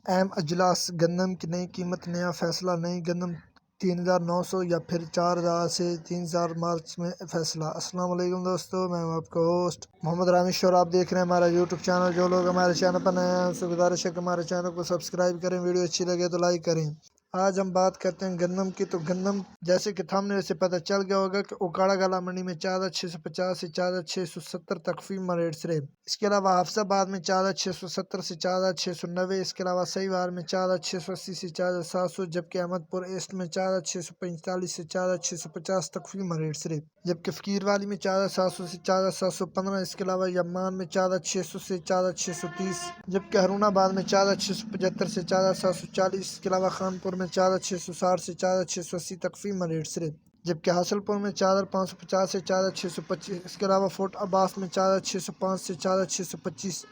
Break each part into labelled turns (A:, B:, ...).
A: اہم اجلاس: گندم کی نئی قیمت، نیا فیصلہ۔ نئی گندم 3900 یا پھر 4000 سے 3000 مارچ میں فیصلہ۔ السلام علیکم دوستو، میں ہوں آپ کا ہوسٹ محمد رامش اور آپ دیکھ رہے ہیں ہمارا یوٹیوب چینل۔ جو لوگ ہمارے چینل پر نئے ہیں ان سے گزارش ہے کہ ہمارے چینل کو سبسکرائب کریں، ویڈیو اچھی لگے تو لائک کریں۔ آج ہم بات کرتے ہیں گندم کی۔ تو گندم جیسے کہ تھمبنیل سے پتہ چل گیا ہوگا کہ اوکاڑا گالا منڈی میں 4650 سے 4670 تک فی ریٹس رہے۔ اس کے علاوہ حافظ آباد میں 4670 سے 4690، اس کے علاوہ سہیوال میں 4680 سے 4700، جبکہ احمد پور ایسٹ میں 4645 سے 4650 تک فی ریٹس رہے، جبکہ فقیر والی میں 4700 سے 4715، اس کے علاوہ یمان میں 4600 سے 4630، جبکہ ہرون آباد میں 4675 سے 4740، اس کے علاوہ خان پور میں 4660 سے 4680 تک فی ریٹس رہے، جبکہ حاصل پور میں 4550 سے 4625، اس کے علاوہ فورٹ عباس میں 4605 سے 4625،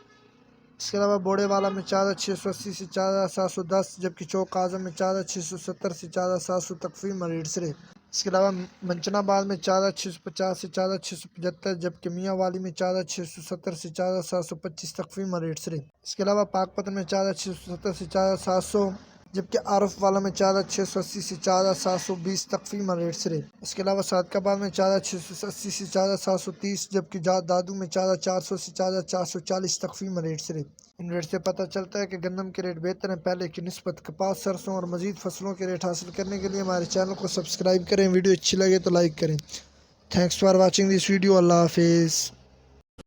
A: اس کے علاوہ بوڑے والا میں 4680 سے 4710، جبکہ چوک اعظم میں 4670 سے 4700 تک فی ریٹس رہے۔ اس کے علاوہ منچنا آباد میں 4650 سے 4675، جبکہ میاں والی میں 4670 سے 4725 تک فی ریٹس رہے۔ اس کے علاوہ پاک پتن میں 4670 سے 4700، جبکہ عارف والا میں 4680 سے 4720 تک فی ریٹس رہے۔ اس کے علاوہ صادق آباد میں 4680 سے 4730، جبکہ دادو میں 4400 سے 4440 تک فی ریٹس رہے۔ ان ریٹ سے پتہ چلتا ہے کہ گندم کے ریٹ بہتر ہیں پہلے کی نسبت۔ کپاس، سرسوں اور مزید فصلوں کے ریٹ حاصل کرنے کے لیے ہمارے چینل کو سبسکرائب کریں، ویڈیو اچھی لگے تو لائک کریں۔ Thanks for watching this video. اللہ حافظ۔